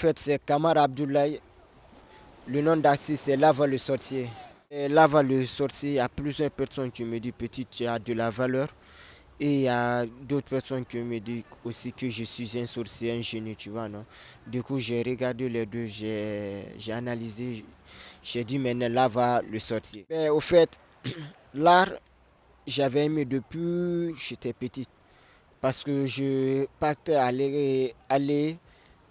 fait, c'est Kamar Abdoulaye. Le nom d'artiste, c'est Lava le sorcier. Et Lava le sorcier, il y a plusieurs personnes qui me disent, petit, tu as de la valeur. Et il y a d'autres personnes qui me disent aussi que je suis un sorcier, un génie, tu vois, non? Du coup, j'ai regardé les deux, j'ai analysé, j'ai dit maintenant, Lava le sorcier. Mais au fait, l'art, j'avais aimé depuis que j'étais petite. Parce que je partais aller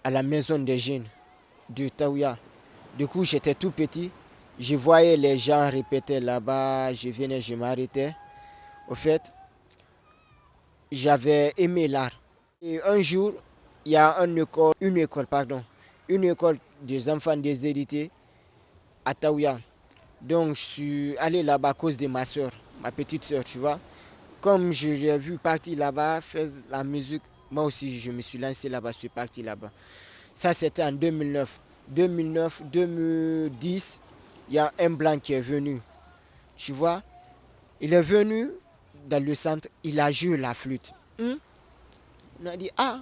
à la maison des jeunes de Taouya. Du coup, j'étais tout petit. Je voyais les gens répéter là-bas. Je venais, je m'arrêtais. Au fait, j'avais aimé l'art. Et un jour, il y a une école des enfants déshérités à Taouya. Donc, je suis allé là-bas à cause de ma soeur, ma petite soeur, tu vois. Comme je l'ai vu partir là-bas, faire la musique, moi aussi je me suis lancé là-bas, je suis parti là-bas. Ça c'était en 2009. 2010, il y a un blanc qui est venu. Tu vois, il est venu dans le centre, il a joué la flûte. On a dit, ah,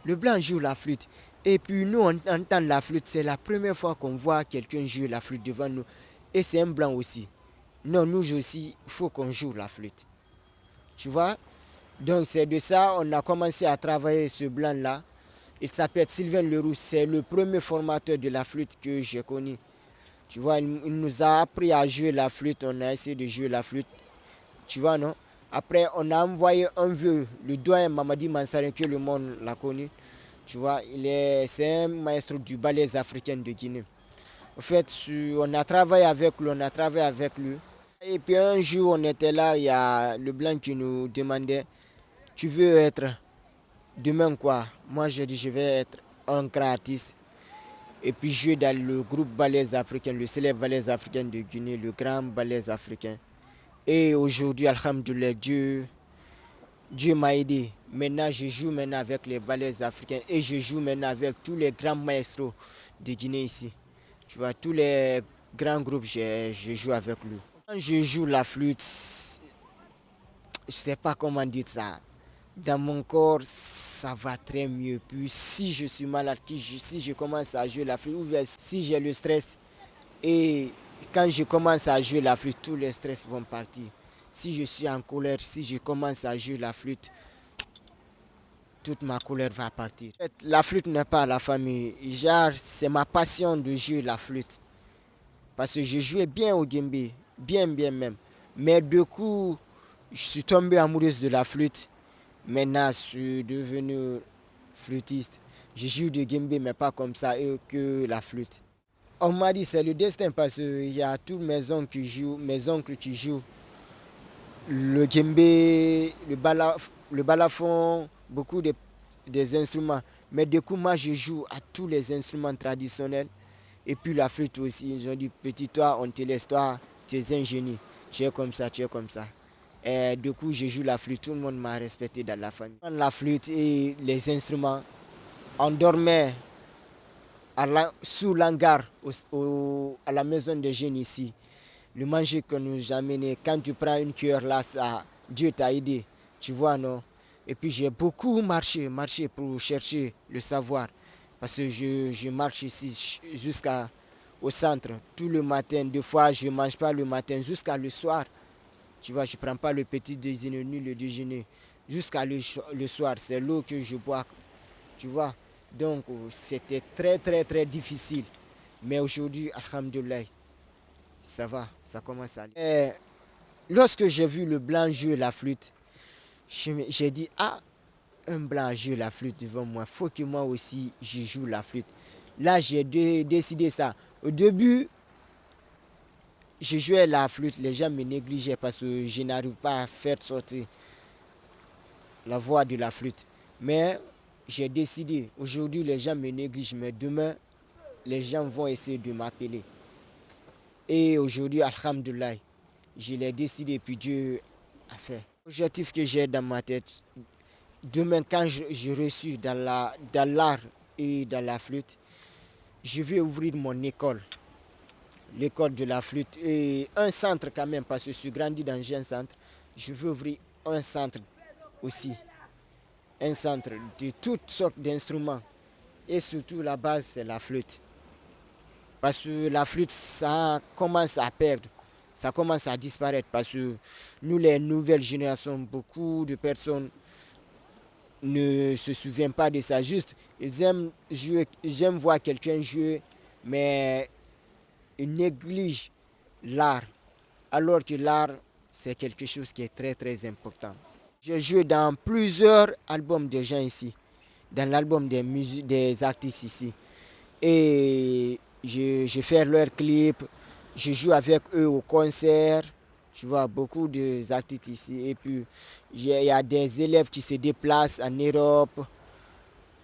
le blanc joue la flûte. Et puis nous, on entend la flûte. C'est la première fois qu'on voit quelqu'un jouer la flûte devant nous. Et c'est un blanc aussi. Non, nous aussi, il faut qu'on joue la flûte. Tu vois? Donc c'est de ça on a commencé à travailler ce blanc-là. Il s'appelle Sylvain Leroux. C'est le premier formateur de la flûte que j'ai connu. Tu vois, il nous a appris à jouer la flûte. On a essayé de jouer la flûte. Tu vois, non? Après, on a envoyé un vieux, le doyen Mamadi Mansarin, que le monde l'a connu. Tu vois, c'est un maître du ballet africain de Guinée. En fait, on a travaillé avec lui. Et puis un jour, on était là, il y a le blanc qui nous demandait, tu veux être demain quoi? Moi, j'ai dit, je vais être un grand artiste. Et puis jouer dans le groupe ballet africain, le célèbre ballet africain de Guinée, le grand ballet africain. Et aujourd'hui, alhamdoulilah, Dieu m'a aidé. Maintenant, je joue maintenant avec les ballets africains et je joue maintenant avec tous les grands maestros de Guinée ici. Tu vois, tous les grands groupes, je joue avec lui. Quand je joue la flûte, je ne sais pas comment dire ça. Dans mon corps, ça va très mieux. Puis si je suis malade, si je commence à jouer la flûte, ou bien si j'ai le stress, et quand je commence à jouer la flûte, tous les stress vont partir. Si je suis en colère, si je commence à jouer la flûte, toute ma colère va partir. La flûte n'est pas la famille. Genre, c'est ma passion de jouer la flûte. Parce que je jouais bien au djembé, bien même. Mais du coup, je suis tombé amoureuse de la flûte. Maintenant, je suis devenu flûtiste. Je joue du djembé, mais pas comme ça que la flûte. On m'a dit c'est le destin parce qu'il y a tous mes oncles qui jouent le djembé, le balafon, beaucoup des instruments. Mais du coup, moi, je joue à tous les instruments traditionnels. Et puis la flûte aussi. Ils ont dit, petit toi, on te laisse, toi, tu es un génie. Tu es comme ça, tu es comme ça. Et du coup, je joue la flûte. Tout le monde m'a respecté dans la famille. La flûte et les instruments, on dormait sous l'hangar à la maison des jeunes ici. Le manger que nous amené, quand tu prends une cuillère là, ça, Dieu t'a aidé. Tu vois, non? Et puis j'ai beaucoup marché pour chercher le savoir. Parce que je marche ici jusqu'au centre, tout le matin. Des fois, je ne mange pas le matin jusqu'à le soir. Tu vois, je ne prends pas le petit déjeuner ni le déjeuner. Jusqu'à le soir, c'est l'eau que je bois. Tu vois? Donc, c'était très difficile. Mais aujourd'hui, alhamdoulilah, ça va, ça commence à aller. Et lorsque j'ai vu le blanc jouer la flûte, j'ai dit, ah, un blanc joue la flûte devant moi, faut que moi aussi je joue la flûte. Là, j'ai décidé ça. Au début, je jouais la flûte, les gens me négligeaient parce que je n'arrive pas à faire sortir la voix de la flûte. Mais j'ai décidé, aujourd'hui les gens me négligent, mais demain, les gens vont essayer de m'appeler. Et aujourd'hui, alhamdoulilah, je l'ai décidé, puis Dieu a fait. L'objectif que j'ai dans ma tête, demain, quand je reçu dans l'art et dans la flûte, je vais ouvrir mon école, l'école de la flûte, et un centre quand même, parce que je suis grandi dans un centre. Je veux ouvrir un centre aussi, un centre de toutes sortes d'instruments. Et surtout, la base, c'est la flûte. Parce que la flûte, ça commence à perdre. Ça commence à disparaître. Parce que nous, les nouvelles générations, beaucoup de personnes ne se souviennent pas de ça. Juste, ils aiment jouer, ils aiment voir quelqu'un jouer, mais ils négligent l'art. Alors que l'art, c'est quelque chose qui est très très important. J'ai joué dans plusieurs albums de gens ici, dans l'album des artistes ici. Et je fais leurs clips, je joue avec eux au concert. Tu vois, beaucoup d'artistes ici. Et puis, il y a des élèves qui se déplacent en Europe,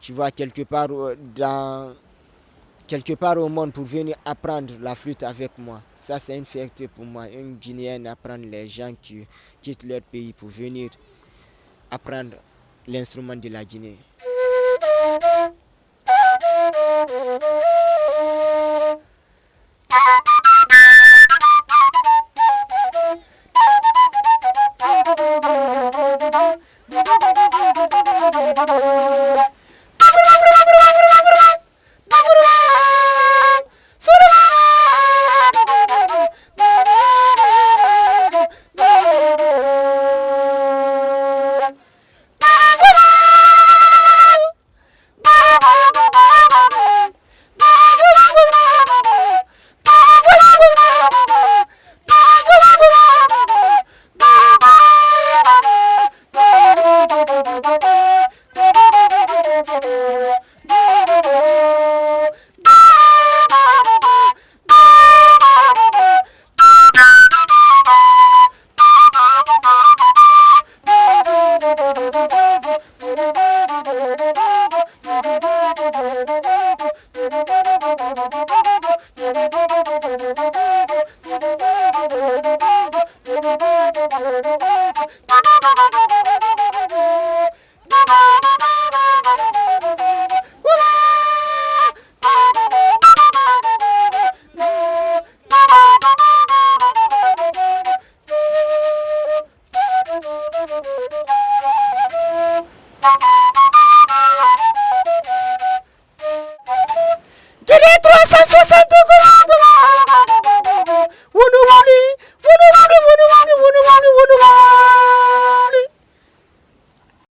tu vois, quelque part au monde pour venir apprendre la flûte avec moi. Ça, c'est une fierté pour moi, une Guinéenne, apprendre les gens qui quittent leur pays pour venir apprendre l'instrument de la Guinée.